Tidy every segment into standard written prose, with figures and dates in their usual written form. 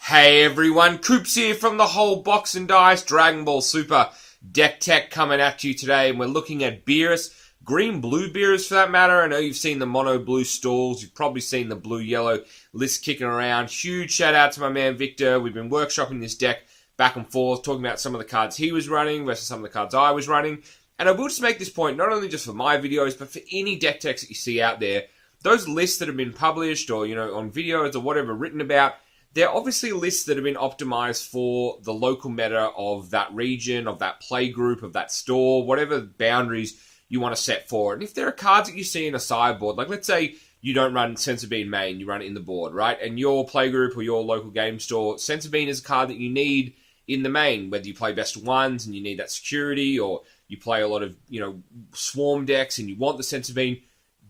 Hey everyone, Coops here from the whole Box and Dice Dragon Ball Super deck tech coming at you today, and we're looking at Beerus, green-blue Beerus for that matter. I know you've seen the mono-blue stalls, you've probably seen the blue-yellow list kicking around. Huge shout out to my man Victor. We've been workshopping this deck back and forth, talking about some of the cards he was running versus some of the cards I was running. And I will just make this point, not only just for my videos, but for any deck techs that you see out there. Those lists that have been published or, on videos or whatever written about, they're obviously lists that have been optimized for the local meta of that region, of that play group, of that store, whatever boundaries you want to set for it. And if there are cards that you see in a sideboard, like let's say you don't run Sensu Bean main, you run it in the board, right? And your play group or your local game store, Sensu Bean is a card that you need in the main, whether you play best of ones and you need that security, or you play a lot of, swarm decks and you want the Sensu Bean.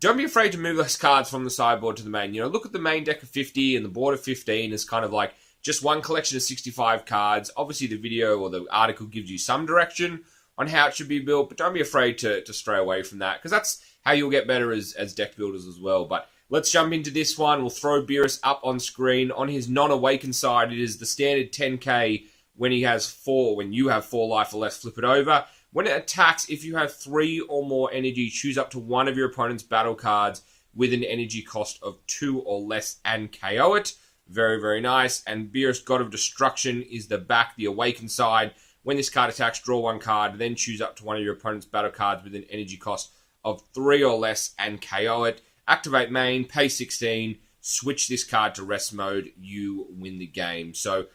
Don't be afraid to move those cards from the sideboard to the main. Look at the main deck of 50 and the board of 15 as kind of like just one collection of 65 cards. Obviously, the video or the article gives you some direction on how it should be built, but don't be afraid to stray away from that, because that's how you'll get better as deck builders as well. But let's jump into this one. We'll throw Beerus up on screen. On his non-awakened side, it is the standard 10k when he has 4. When you have 4 life or less, flip it over. When it attacks, if you have 3 or more energy, choose up to one of your opponent's battle cards with an energy cost of 2 or less and KO it. Very, very nice. And Beerus, God of Destruction, is the back, the awakened side. When this card attacks, draw 1 card, then choose up to one of your opponent's battle cards with an energy cost of 3 or less and KO it. Activate main, pay 16, switch this card to rest mode, you win the game. So,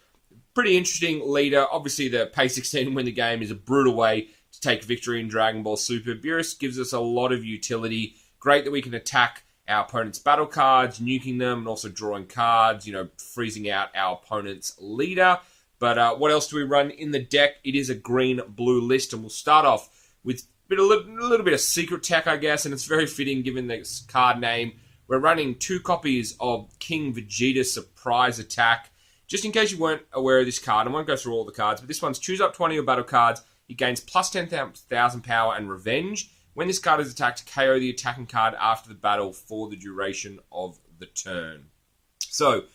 pretty interesting leader. Obviously, the pay 16 win the game is a brutal way to take victory in Dragon Ball Super. Beerus gives us a lot of utility. Great that we can attack our opponent's battle cards, nuking them, and also drawing cards, freezing out our opponent's leader. But what else do we run in the deck? It is a green-blue list, and we'll start off with a little bit of secret tech, I guess, and it's very fitting given this card name. We're running 2 copies of King Vegeta Surprise Attack. Just in case you weren't aware of this card, I won't go through all the cards, but this one's choose up 20 of your battle cards. It gains plus 10,000 power and revenge. When this card is attacked, KO the attacking card after the battle for the duration of the turn. So,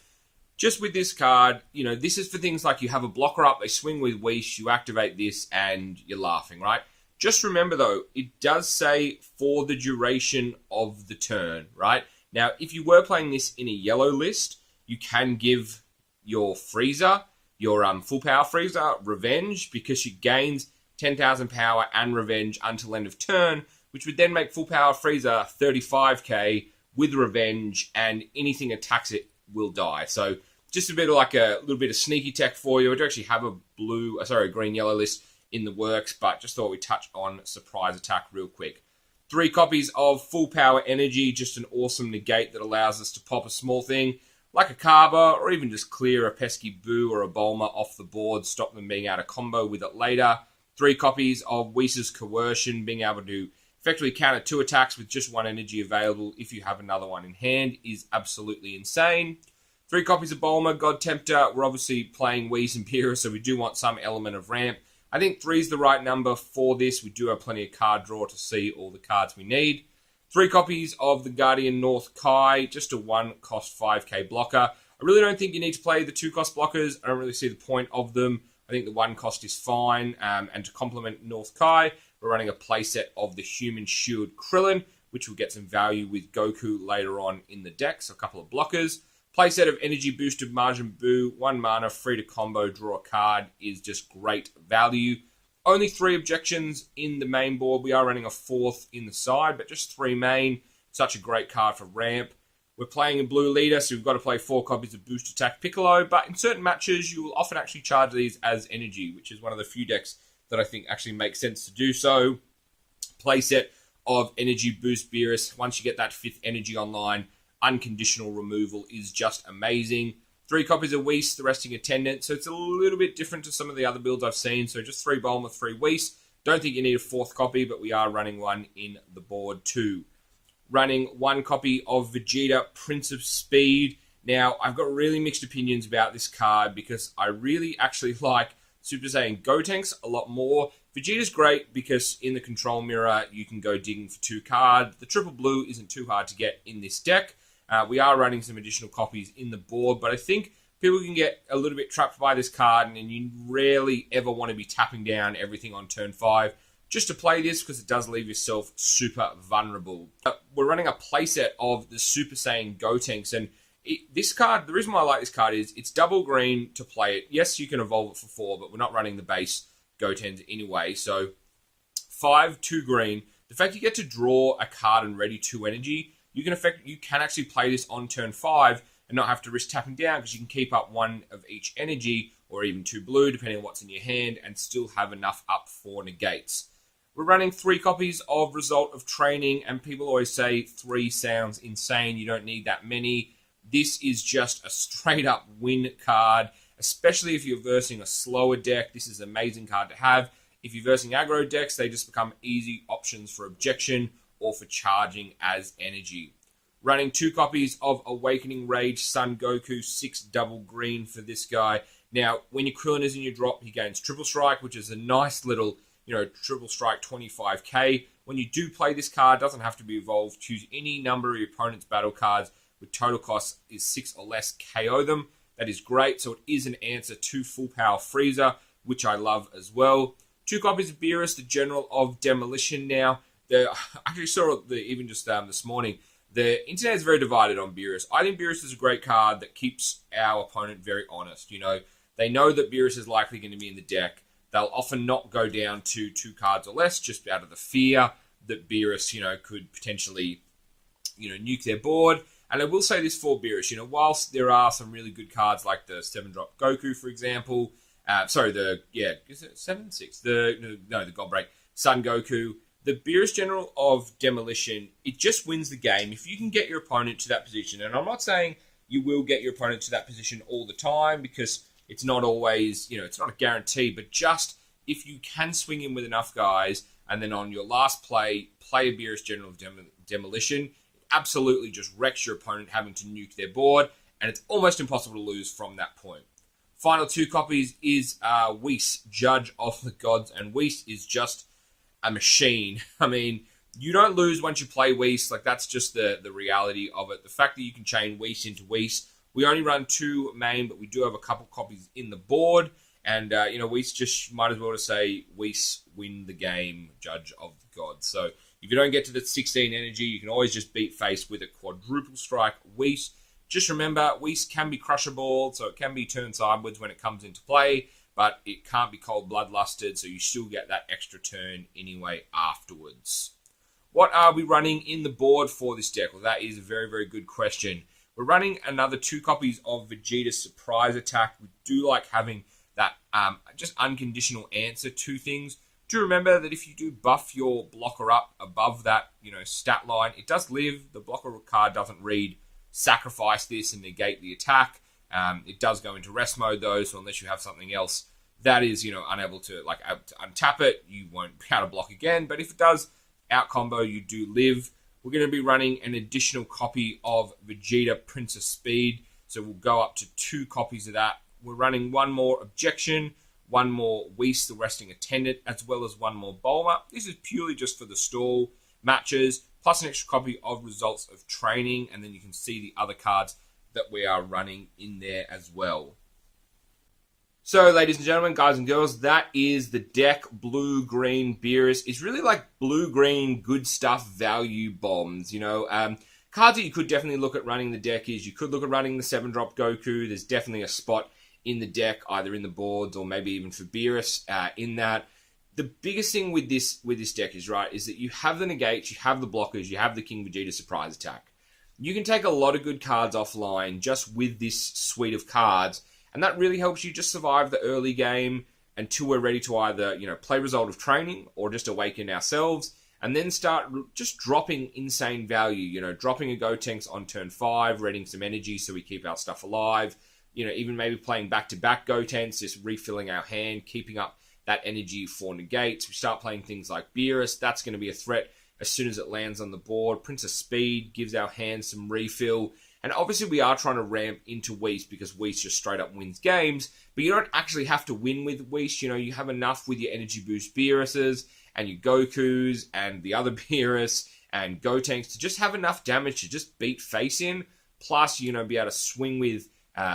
just with this card, this is for things like you have a blocker up, they swing with Whis, you activate this, and you're laughing, right? Just remember, though, it does say for the duration of the turn, right? Now, if you were playing this in a yellow list, you can give your Freezer, your full power Freezer, revenge, because she gains 10,000 power and revenge until end of turn, which would then make full power Freezer 35k with revenge, and anything attacks it will die. So just a bit of like a little bit of sneaky tech for you. I do actually have a green-yellow list in the works, but just thought we'd touch on Surprise Attack real quick. 3 copies of Full Power Energy, just an awesome negate that allows us to pop a small thing like a Kaba, or even just clear a pesky Boo or a Bulma off the board, stop them being able to combo with it later. 3 copies of Whis' Coercion, being able to effectively counter 2 attacks with just 1 energy available if you have another one in hand, is absolutely insane. 3 copies of Bulma, God Tempter. We're obviously playing Whis and Beerus, so we do want some element of ramp. I think 3 is the right number for this. We do have plenty of card draw to see all the cards we need. 3 copies of the Guardian North Kai, just a 1-cost 5k blocker. I really don't think you need to play the 2-cost blockers. I don't really see the point of them. I think the 1 cost is fine. And to complement North Kai, we're running a playset of the Human Shield Krillin, which will get some value with Goku later on in the deck, so a couple of blockers. Playset of Energy Boosted Majin Buu, 1 mana, free to combo, draw a card, is just great value. Only 3 objections in the main board. We are running a 4th in the side, but just 3 main. Such a great card for ramp. We're playing in blue leader, so we've got to play 4 copies of Boost Attack Piccolo, but in certain matches, you will often actually charge these as energy, which is one of the few decks that I think actually makes sense to do so. Playset of Energy Boost Beerus. Once you get that 5th energy online, unconditional removal is just amazing. 3 copies of Whis, the resting Attendant, so it's a little bit different to some of the other builds I've seen, so just 3 Bulma, 3 Whis. Don't think you need a 4th copy, but we are running 1 in the board too. Running 1 copy of Vegeta, Prince of Speed. Now, I've got really mixed opinions about this card because I really actually like Super Saiyan Gotenks a lot more. Vegeta's great because in the control mirror, you can go digging for 2 cards. The triple blue isn't too hard to get in this deck. We are running some additional copies in the board, but I think people can get a little bit trapped by this card, and you rarely ever want to be tapping down everything on turn 5 just to play this, because it does leave yourself super vulnerable. We're running a playset of the Super Saiyan Gotenks, and this card, the reason why I like this card is it's double green to play it. Yes, you can evolve it for 4, but we're not running the base Gotenks anyway. So 5, 2 green. The fact you get to draw a card and ready 2 energy, you can actually play this on turn 5 and not have to risk tapping down, because you can keep up 1 of each energy, or even 2 blue, depending on what's in your hand, and still have enough up for negates. We're running 3 copies of Result of Training, and people always say 3 sounds insane. You don't need that many. This is just a straight up win card, especially if you're versing a slower deck. This is an amazing card to have. If you're versing aggro decks, they just become easy options for Objection or for charging as energy. Running 2 copies of Awakening Rage Son Goku, 6 double green for this guy. Now, when your Krillin is in your drop, he gains Triple Strike, which is a nice little, Triple Strike 25k. When you do play this card, it doesn't have to be evolved. Choose any number of your opponent's battle cards with total cost is 6 or less, KO them. That is great. So it is an answer to Full Power Freezer, which I love as well. 2 copies of Beerus, the General of Demolition. Now, I actually saw even just this morning, the internet is very divided on Beerus. I think Beerus is a great card that keeps our opponent very honest. They know that Beerus is likely going to be in the deck. They'll often not go down to 2 cards or less, just out of the fear that Beerus, could potentially, nuke their board. And I will say this for Beerus, whilst there are some really good cards like the 7-drop Goku, for example, is it 7-6? The God Break, Son Goku, the Beerus General of Demolition, it just wins the game. If you can get your opponent to that position, and I'm not saying you will get your opponent to that position all the time, because it's not always, it's not a guarantee, but just if you can swing in with enough guys, and then on your last play a Beerus General of Demolition, it absolutely just wrecks your opponent having to nuke their board, and it's almost impossible to lose from that point. Final 2 copies is Whis, Judge of the Gods, and Whis is just a machine. I mean, you don't lose once you play Whis, that's just the reality of it. The fact that you can chain Whis into Whis. We only run 2 main, but we do have a couple copies in the board. And, Whis just might as well just say, Whis win the game, Judge of the Gods. So if you don't get to the 16 energy, you can always just beat face with a quadruple strike Whis. Just remember, Whis can be crushable, so it can be turned sideways when it comes into play, but it can't be cold bloodlusted, so you still get that extra turn anyway afterwards. What are we running in the board for this deck? Well, that is a very, very good question. We're running another 2 copies of Vegeta Surprise Attack. We do like having that just unconditional answer to things. Do remember that if you do buff your blocker up above that, stat line, it does live. The blocker card doesn't read sacrifice this and negate the attack. It does go into rest mode though, so unless you have something else that is, unable to untap it, you won't be able to block again. But if it does out combo, you do live. We're going to be running an additional copy of Vegeta Princess Speed, so we'll go up to 2 copies of that. We're running 1 more Objection, 1 more Whis, the Resting Attendant, as well as 1 more Bulma. This is purely just for the stall matches, plus an extra copy of Results of Training, and then you can see the other cards that we are running in there as well. So, ladies and gentlemen, guys and girls, that is the deck blue-green Beerus. It's really like blue-green good stuff value bombs, Cards that you could definitely look at running the deck is you could look at running the 7-drop Goku. There's definitely a spot in the deck, either in the boards or maybe even for Beerus in that. The biggest thing with this deck is that you have the negates, you have the blockers, you have the King Vegeta Surprise Attack. You can take a lot of good cards offline just with this suite of cards, and that really helps you just survive the early game until we're ready to either, play Result of Training or just awaken ourselves, and then start just dropping insane value, dropping a Gotenks on turn 5, readying some energy so we keep our stuff alive, even maybe playing back-to-back Gotenks, just refilling our hand, keeping up that energy for negates. We start playing things like Beerus, that's going to be a threat as soon as it lands on the board. Princess Speed gives our hand some refill. And obviously we are trying to ramp into Whis because Whis just straight up wins games. But you don't actually have to win with Whis. You have enough with your energy boost Beeruses and your Gokus and the other Beerus and Gotenks to just have enough damage to just beat face in. Plus, be able to swing with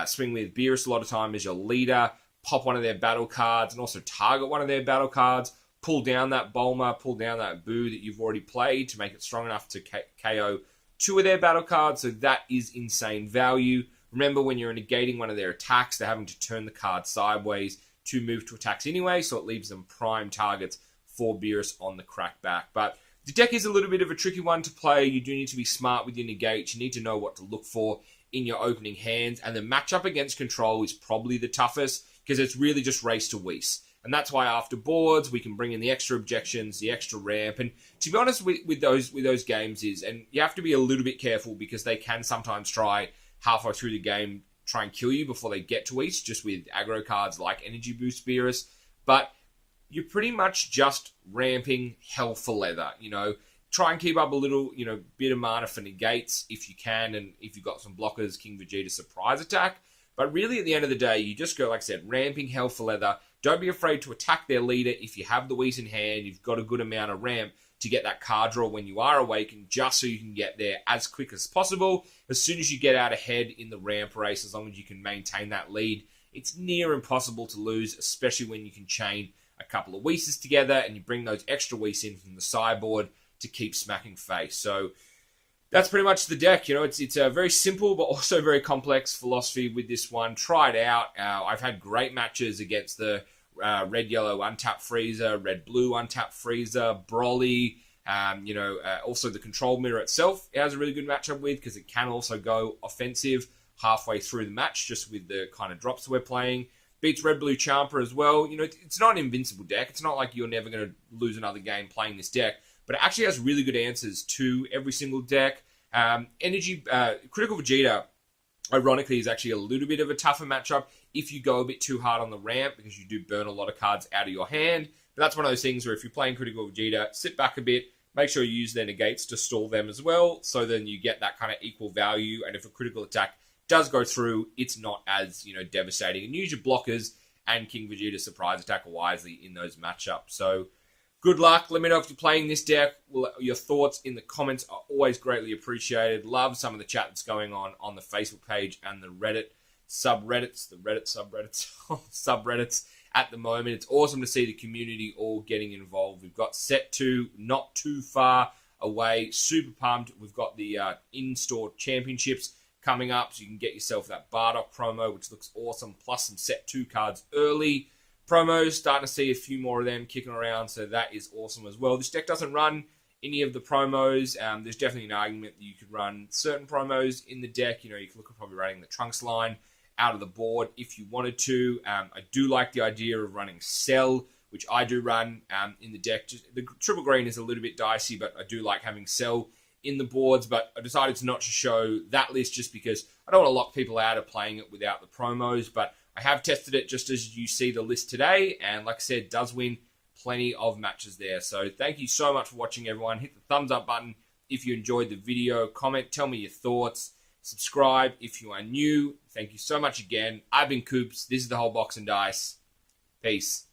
swing with Beerus a lot of time as your leader, pop one of their battle cards, and also target one of their battle cards, pull down that Bulma, pull down that Boo that you've already played to make it strong enough to KO 2 of their battle cards, so that is insane value. Remember, when you're negating one of their attacks, they're having to turn the card sideways to move to attacks anyway, so it leaves them prime targets for Beerus on the crackback. But the deck is a little bit of a tricky one to play. You do need to be smart with your negates. You need to know what to look for in your opening hands, and the matchup against control is probably the toughest because it's really just race to Whis. And that's why after boards, we can bring in the extra objections, the extra ramp. And to be honest with those games and you have to be a little bit careful because they can sometimes try halfway through the game, try and kill you before they get to Whis, just with aggro cards like Energy Boost Beerus. But you're pretty much just ramping hell for leather, Try and keep up a little, bit of mana for negates if you can, and if you've got some blockers, King Vegeta surprise attack. But really, at the end of the day, you just go, like I said, ramping hell for leather. Don't be afraid to attack their leader if you have the Whis in hand. You've got a good amount of ramp to get that card draw when you are awakened, just so you can get there as quick as possible. As soon as you get out ahead in the ramp race, as long as you can maintain that lead, it's near impossible to lose, especially when you can chain a couple of Whis together and you bring those extra Whis in from the sideboard to keep smacking face. So that's pretty much the deck. It's a very simple but also very complex philosophy with this one. Try it out. I've had great matches against the red-yellow untap freezer, red-blue untap freezer, Broly. Also the control mirror itself it has a really good matchup with because it can also go offensive halfway through the match just with the kind of drops we're playing. Beats red-blue Champa as well. It's not an invincible deck. It's not like you're never going to lose another game playing this deck, but it actually has really good answers to every single deck. Critical Vegeta, ironically, is actually a little bit of a tougher matchup if you go a bit too hard on the ramp because you do burn a lot of cards out of your hand. But that's one of those things where if you're playing Critical Vegeta, sit back a bit, make sure you use their negates to stall them as well, so then you get that kind of equal value, and if a critical attack does go through, it's not as devastating. And use your blockers and King Vegeta surprise attack wisely in those matchups. So good luck. Let me know if you're playing this deck. Your thoughts in the comments are always greatly appreciated. Love some of the chat that's going on the Facebook page and the Reddit subreddits, subreddits at the moment. It's awesome to see the community all getting involved. We've got Set 2 not too far away. Super pumped. We've got the in-store championships coming up, so you can get yourself that Bardock promo, which looks awesome, plus some Set 2 cards early. Promos, starting to see a few more of them kicking around, so that is awesome as well. This deck doesn't run any of the promos. There's definitely an argument that you could run certain promos in the deck. You could look at probably running the Trunks line out of the board if you wanted to. I do like the idea of running Cell, which I do run in the deck. The triple green is a little bit dicey, but I do like having Cell in the boards, but I decided to not to show that list just because I don't want to lock people out of playing it without the promos, but I have tested it just as you see the list today, and like I said, does win plenty of matches there. So thank you so much for watching, everyone. Hit the thumbs up button if you enjoyed the video. Comment, tell me your thoughts. Subscribe if you are new. Thank you so much again. I've been Coops. This is the whole box and dice. Peace.